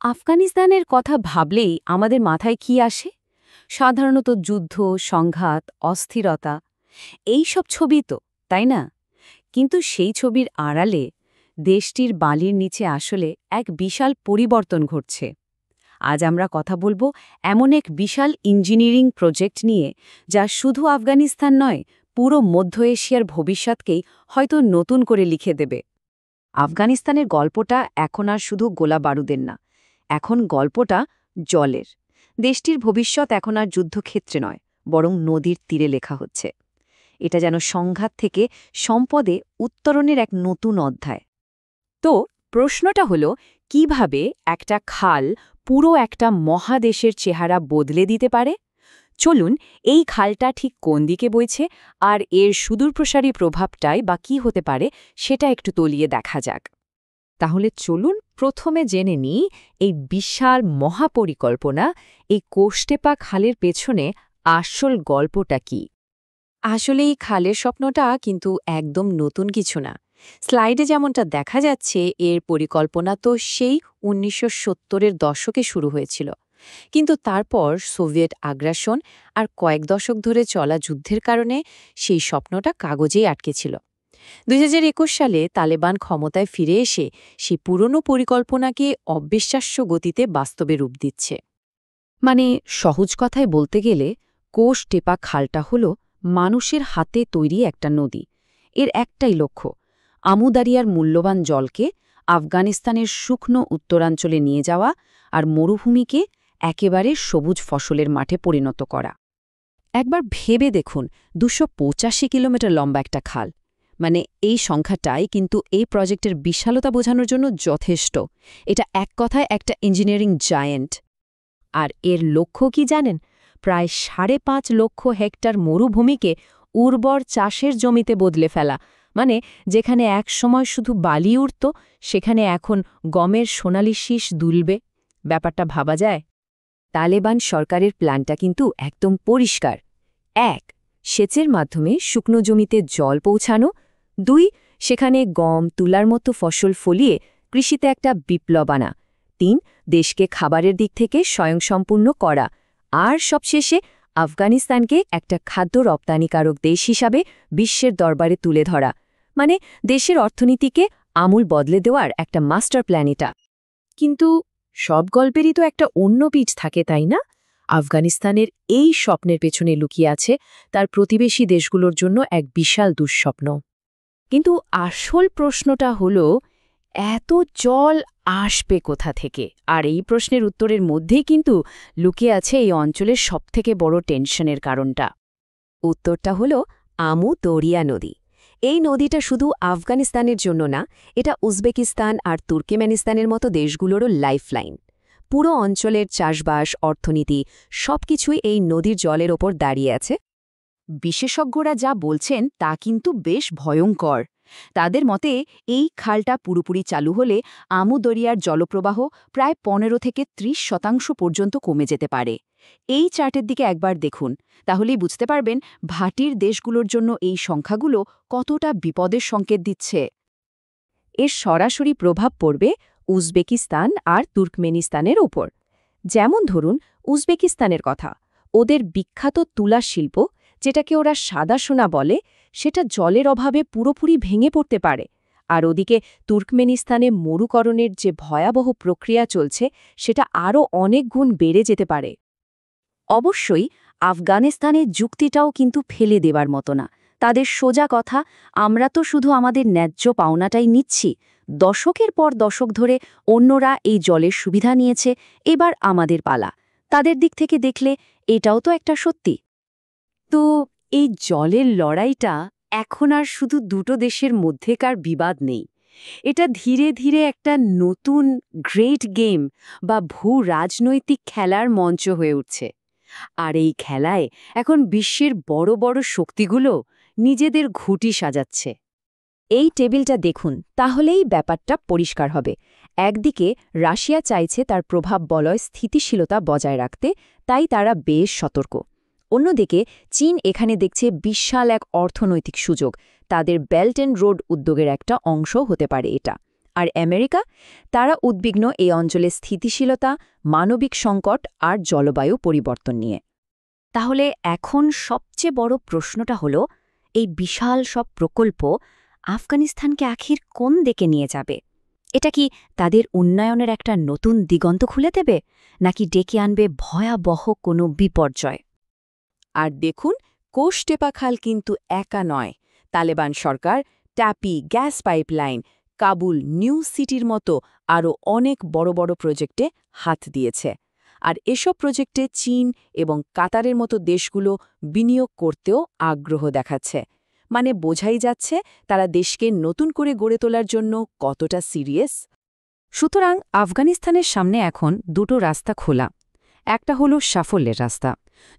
আফগানিস্তানের কথা ভাবলেই আমাদের মাথায় কি আসে? সাধারণত যুদ্ধ, সংঘাত, অস্থিরতা এই সব ছবি তো, তাই না? কিন্তু সেই ছবির আড়ালে দেশটির বালির নিচে আসলে এক বিশাল পরিবর্তন ঘটছে। আজ আমরা কথা বলবো এমন এক বিশাল ইঞ্জিনিয়ারিং প্রজেক্ট নিয়ে, যা শুধু আফগানিস্তান নয়, পুরো মধ্য এশিয়ার ভবিষ্যৎকেই হয়তো নতুন করে লিখে দেবে। আফগানিস্তানের গল্পটা এখন আর শুধু গোলাবারুদের না, এখন গল্পটা জলের। দেশটির ভবিষ্যৎ এখন আর যুদ্ধক্ষেত্রে নয়, বরং নদীর তীরে লেখা হচ্ছে। এটা যেন সংঘাত থেকে সম্পদে উত্তরণের এক নতুন অধ্যায়। তো প্রশ্নটা হলো, কিভাবে একটা খাল পুরো একটা মহাদেশের চেহারা বদলে দিতে পারে? চলুন এই খালটা ঠিক কোন দিকে বইছে আর এর সুদূরপ্রসারী প্রভাবটাই বা কী হতে পারে সেটা একটু তলিয়ে দেখা যাক। তাহলে চলুন প্রথমে জেনে নিই এই বিশাল মহাপরিকল্পনা, এই কোষটেপা খালের পেছনে আসল গল্পটা কি। আসলে এই খালের স্বপ্নটা কিন্তু একদম নতুন কিছু না। স্লাইডে যেমনটা দেখা যাচ্ছে, এর পরিকল্পনা তো সেই ১৯৭০-এর দশকে শুরু হয়েছিল। কিন্তু তারপর সোভিয়েত আগ্রাসন আর কয়েক দশক ধরে চলা যুদ্ধের কারণে সেই স্বপ্নটা কাগজেই আটকে ছিল। ২০২১ সালে তালেবান ক্ষমতায় ফিরে এসে সেই পুরনো পরিকল্পনাকে অবিশ্বাস্য গতিতে বাস্তবে রূপ দিচ্ছে। মানে সহজ কথায় বলতে গেলে, কোষ টেপা খালটা হল মানুষের হাতে তৈরি একটা নদী। এর একটাই লক্ষ্য, আমুদারিয়ার মূল্যবান জলকে আফগানিস্তানের শুকনো উত্তরাঞ্চলে নিয়ে যাওয়া আর মরুভূমিকে একেবারে সবুজ ফসলের মাঠে পরিণত করা। একবার ভেবে দেখুন, ২৮৫ কিলোমিটার লম্বা একটা খাল। মানে এই সংখ্যাটাই কিন্তু এই প্রজেক্টের বিশালতা বোঝানোর জন্য যথেষ্ট। এটা এক কথায় একটা ইঞ্জিনিয়ারিং জায়েন্ট। আর এর লক্ষ্য কি জানেন? প্রায় ৫.৫ লক্ষ হেক্টর মরুভূমিকে উর্বর চাষের জমিতে বদলে ফেলা। মানে যেখানে একসময় শুধু বালি উঠত, সেখানে এখন গমের সোনালি শীষ দুলবে। ব্যাপারটা ভাবা যায়? তালেবান সরকারের প্ল্যানটা কিন্তু একদম পরিষ্কার। ১. সেচের মাধ্যমে শুকনো জমিতে জল পৌঁছানো। ২. সেখানে গম, তুলার মতো ফসল ফলিয়ে কৃষিতে একটা বিপ্লব আনা। ৩. দেশকে খাবারের দিক থেকে স্বয়ংসম্পূর্ণ করা। আর সবশেষে আফগানিস্তানকে একটা খাদ্য রপ্তানিকারক দেশ হিসাবে বিশ্বের দরবারে তুলে ধরা। মানে দেশের অর্থনীতিকে আমূল বদলে দেওয়ার একটা মাস্টার প্ল্যান এটা। কিন্তু সব গল্পেরই তো একটা অন্য পিঠ থাকে, তাই না? আফগানিস্তানের এই স্বপ্নের পেছনে লুকিয়ে আছে তার প্রতিবেশী দেশগুলোর জন্য এক বিশাল দুঃস্বপ্ন। কিন্তু আসল প্রশ্নটা হলো, এত জল আসবে কোথা থেকে? আর এই প্রশ্নের উত্তরের মধ্যেই কিন্তু লুকিয়ে আছে এই অঞ্চলের সবথেকে বড় টেনশনের কারণটা। উত্তরটা হলো আমু দরিয়া নদী। এই নদীটা শুধু আফগানিস্তানের জন্য না, এটা উজবেকিস্তান আর তুর্কমেনিস্তানের মতো দেশগুলোরও লাইফলাইন। পুরো অঞ্চলের চাষবাস, অর্থনীতি সবকিছুই এই নদীর জলের ওপর দাঁড়িয়ে আছে। বিশেষজ্ঞরা যা বলছেন তা কিন্তু বেশ ভয়ঙ্কর। তাদের মতে এই খালটা পুরোপুরি চালু হলে আমু দরিয়ার জলপ্রবাহ প্রায় ১৫ থেকে ৩০% পর্যন্ত কমে যেতে পারে। এই চার্টের দিকে একবার দেখুন, তাহলেই বুঝতে পারবেন ভাটির দেশগুলোর জন্য এই সংখ্যাগুলো কতটা বিপদের সংকেত দিচ্ছে। এর সরাসরি প্রভাব পড়বে উজবেকিস্তান আর তুর্কমেনিস্তানের ওপর। যেমন ধরুন উজবেকিস্তানের কথা, ওদের বিখ্যাত তুলা শিল্প, যেটাকে ওরা সাদা সোনা বলে, সেটা জলের অভাবে পুরোপুরি ভেঙে পড়তে পারে। আর ওদিকে তুর্কমেনিস্তানে মরুকরণের যে ভয়াবহ প্রক্রিয়া চলছে, সেটা আরও অনেক গুণ বেড়ে যেতে পারে। অবশ্যই আফগানিস্তানের যুক্তিটাও কিন্তু ফেলে দেবার মতো না। তাদের সোজা কথা, আমরা তো শুধু আমাদের ন্যায্য পাওনাটাই নিচ্ছি। দশকের পর দশক ধরে অন্যরা এই জলের সুবিধা নিয়েছে, এবার আমাদের পালা। তাদের দিক থেকে দেখলে এটাও তো একটা সত্যি। তো এই জলের লড়াইটা এখন আর শুধু দুটো দেশের মধ্যেকার বিবাদ নেই। এটা ধীরে ধীরে একটা নতুন গ্রেট গেম বা ভূ রাজনৈতিক খেলার মঞ্চ হয়ে উঠছে। আর এই খেলায় এখন বিশ্বের বড় বড় শক্তিগুলো নিজেদের ঘুঁটি সাজাচ্ছে। এই টেবিলটা দেখুন, তাহলেই ব্যাপারটা পরিষ্কার হবে। একদিকে রাশিয়া চাইছে তার প্রভাব বলয় স্থিতিশীলতা বজায় রাখতে, তাই তারা বেশ সতর্ক। অন্যদিকে চীন এখানে দেখছে বিশাল এক অর্থনৈতিক সুযোগ, তাদের বেল্ট অ্যান্ড রোড উদ্যোগের একটা অংশ হতে পারে এটা। আর আমেরিকা, তারা উদ্বিগ্ন এই অঞ্চলের স্থিতিশীলতা, মানবিক সংকট আর জলবায়ু পরিবর্তন নিয়ে। তাহলে এখন সবচেয়ে বড় প্রশ্নটা হলো, এই বিশাল সব প্রকল্প আফগানিস্তানকে আখির কোন দিকে নিয়ে যাবে? এটা কি তাদের উন্নয়নের একটা নতুন দিগন্ত খুলে দেবে, নাকি ডেকে আনবে ভয়াবহ কোনো বিপর্যয়? আর দেখুন, কোষটেপা খাল কিন্তু একা নয়। তালেবান সরকার ট্যাপি গ্যাস পাইপলাইন, কাবুল নিউ সিটির মতো আরও অনেক বড় বড় প্রজেক্টে হাত দিয়েছে। আর এসব প্রজেক্টে চীন এবং কাতারের মতো দেশগুলো বিনিয়োগ করতেও আগ্রহ দেখাচ্ছে। মানে বোঝাই যাচ্ছে তারা দেশকে নতুন করে গড়ে তোলার জন্য কতটা সিরিয়াস। সুতরাং আফগানিস্তানের সামনে এখন দুটো রাস্তা খোলা। একটা হলো সাফল্যের রাস্তা।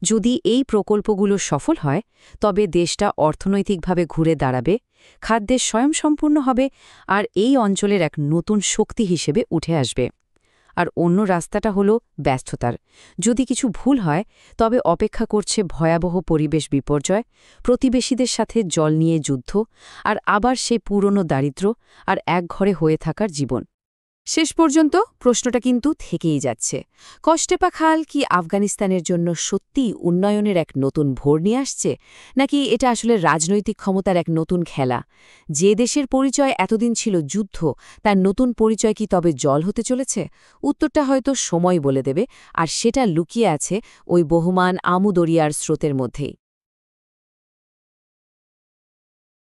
যদি এই প্রকল্পগুলো সফল হয়, তবে দেশটা অর্থনৈতিকভাবে ঘুরে দাঁড়াবে, খাদ্যের স্বয়ংসম্পূর্ণ হবে আর এই অঞ্চলের এক নতুন শক্তি হিসেবে উঠে আসবে। আর অন্য রাস্তাটা হলো ব্যস্ততার। যদি কিছু ভুল হয়, তবে অপেক্ষা করছে ভয়াবহ পরিবেশ বিপর্যয়, প্রতিবেশীদের সাথে জল নিয়ে যুদ্ধ, আর আবার সেই পুরনো দারিদ্র্য আর একঘরে হয়ে থাকার জীবন। শেষ পর্যন্ত প্রশ্নটা কিন্তু থেকেই যাচ্ছে, কোষটেপা খাল কি আফগানিস্তানের জন্য সত্যিই উন্নয়নের এক নতুন ভোর নিয়ে আসছে, নাকি এটা আসলে রাজনৈতিক ক্ষমতার এক নতুন খেলা? যে দেশের পরিচয় এতদিন ছিল যুদ্ধ, তার নতুন পরিচয় কি তবে জল হতে চলেছে? উত্তরটা হয়তো সময় বলে দেবে, আর সেটা লুকিয়ে আছে ওই বহমান আমু দরিয়ার স্রোতের মধ্যেই।